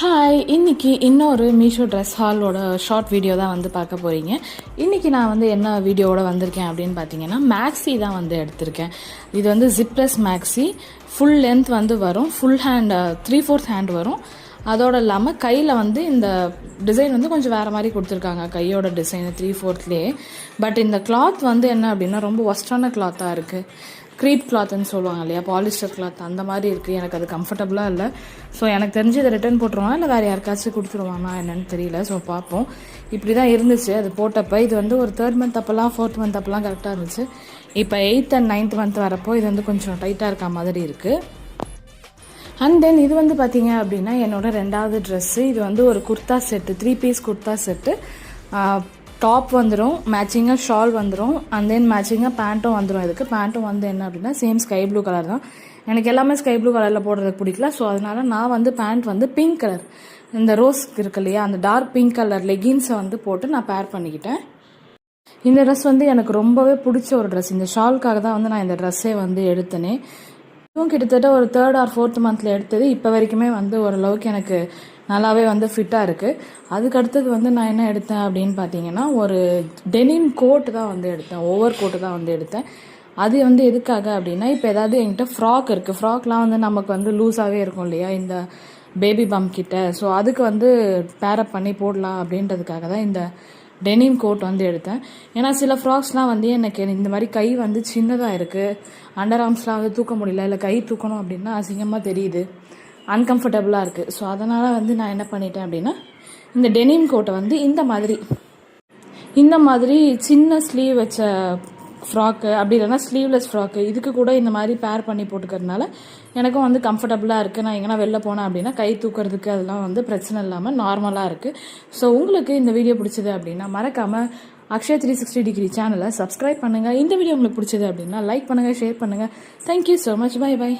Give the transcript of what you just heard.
Hi, இன்றைக்கி இன்னொரு Meesho dress ஹாலோட ஷார்ட் வீடியோ தான் வந்து பார்க்க போகிறீங்க. இன்றைக்கி நான் வந்து என்ன வீடியோவோட வந்திருக்கேன் அப்படின்னு பார்த்தீங்கன்னா, மேக்ஸி தான் வந்து எடுத்திருக்கேன். இது வந்து ஜிப்லெஸ் மேக்ஸி, ஃபுல் லென்த் வந்து வரும், ஃபுல் ஹேண்ட் 3/4 ஹேண்ட் வரும். அதோடு இல்லாமல் கையில் வந்து இந்த டிசைன் வந்து கொஞ்சம் வேறு மாதிரி கொடுத்துருக்காங்க, கையோட டிசைன் 3/4லேயே. பட் இந்த கிளாத் வந்து என்ன அப்படின்னா ரொம்ப ஒஸ்டான கிளாத்தாக இருக்குது. க்ரீப் கிளாத்னு சொல்லுவாங்க இல்லையா, பாலிஸ்டர் கிளாத் அந்த மாதிரி இருக்குது. எனக்கு அது கம்ஃபர்டபுளாக இல்லை. ஸோ எனக்கு தெரிஞ்சு இதை ரிட்டர்ன் போட்டுருவாங்க, இல்லை வேறு யாருக்காச்சும் கொடுத்துருவானா என்னன்னு தெரியல. ஸோ பார்ப்போம். இப்படி தான் இருந்துச்சு அது போட்டப்போ. இது வந்து ஒரு 3rd மந்த் அப்போல்லாம் 4th மந்த் அப்போல்லாம் கரெக்டாக இருந்துச்சு. இப்போ 8th and 9th மந்த் வரப்போ இது வந்து கொஞ்சம் டைட்டாக இருக்க மாதிரி இருக்குது. அண்ட் தென் இது வந்து பார்த்தீங்க அப்படின்னா என்னோட 2வது ட்ரெஸ்ஸு. இது வந்து ஒரு kurta set, 3 piece kurta set. Top வந்துடும், மேட்சிங்காக ஷால் வந்துடும், அண்ட் தென் மேட்சிங்காக பேண்ட்டும் வந்துடும். இதுக்கு பேண்ட்டும் வந்து என்ன அப்படின்னா சேம் ஸ்கை ப்ளூ கலர் தான். எனக்கு எல்லாமே ஸ்கை ப்ளூ கலரில் போடுறதுக்கு பிடிக்கல. ஸோ அதனால நான் வந்து பேண்ட் வந்து பிங்க் கலர், இந்த ரோஸ் இருக்கு இல்லையா, அந்த டார்க் பிங்க் கலர் லெகின்ஸை வந்து போட்டு நான் பேர் பண்ணிக்கிட்டேன். இந்த ட்ரெஸ் வந்து எனக்கு ரொம்பவே பிடிச்ச ஒரு ட்ரெஸ். இந்த ஷால்க்காக தான் வந்து நான் இந்த ட்ரெஸ்ஸே வந்து எடுத்தேனே. இதுவும் கிட்டத்தட்ட ஒரு 3rd or 4th மந்தில் எடுத்தது. இப்போ வரைக்குமே வந்து ஓரளவுக்கு எனக்கு நல்லாவே வந்து ஃபிட்டாக இருக்குது. அதுக்கு அடுத்தது வந்து நான் என்ன எடுத்தேன் அப்படின்னு பார்த்தீங்கன்னா, ஒரு டெனிம் கோட்டு தான் வந்து எடுத்தேன், ஓவர் கோட்டு தான் வந்து எடுத்தேன். அது வந்து எதுக்காக அப்படின்னா, இப்போ ஏதாவது என்கிட்ட ஃப்ராக் இருக்குது, ஃப்ராக்லாம் வந்து நமக்கு வந்து லூஸாகவே இருக்கும் இல்லையா இந்த பேபி பம்ப் கிட்ட. ஸோ அதுக்கு வந்து பேரப் பண்ணி போடலாம் அப்படின்றதுக்காக தான் இந்த டெனிம் கோட் வந்து எடுத்தேன். ஏன்னா சில ஃப்ராக்ஸ்லாம் வந்து எனக்கு இந்த மாதிரி கை வந்து சின்னதாக இருக்குது, அண்டர் ஆர்ம்ஸ்லாம் வந்து தூக்க முடியல, இல்லை கை தூக்கணும் அப்படின்னா அசிங்கமாக தெரியுது, அன்கம்ஃபர்டபுளாக இருக்குது. ஸோ அதனால் வந்து நான் என்ன பண்ணிட்டேன் அப்படின்னா, இந்த டெனிம் கோட்டை வந்து இந்த மாதிரி சின்ன ஸ்லீவ் வச்ச ஃப்ராக்கு, அப்படி இல்லைனா ஸ்லீவ்லெஸ் ஃப்ராக்கு, இதுக்கு கூட இந்த மாதிரி பேர் பண்ணி போட்டுக்கிறதுனால எனக்கும் வந்து கம்ஃபர்டபுளாக இருக்குது. நான் எங்கன்னா வெளில போனேன் அப்படின்னா கை தூக்கிறதுக்கு அதெல்லாம் வந்து பிரச்சனை இல்லாமல் நார்மலாக இருக்குது. ஸோ உங்களுக்கு இந்த வீடியோ பிடிச்சது அப்படின்னா மறக்காமல் அக்ஷயா 360 டிகிரி சேனலை சப்ஸ்கிரைப் பண்ணுங்கள். இந்த வீடியோ உங்களுக்கு பிடிச்சது அப்படின்னா லைக் பண்ணுங்கள், ஷேர் பண்ணுங்கள். Thank you so much. Bye by.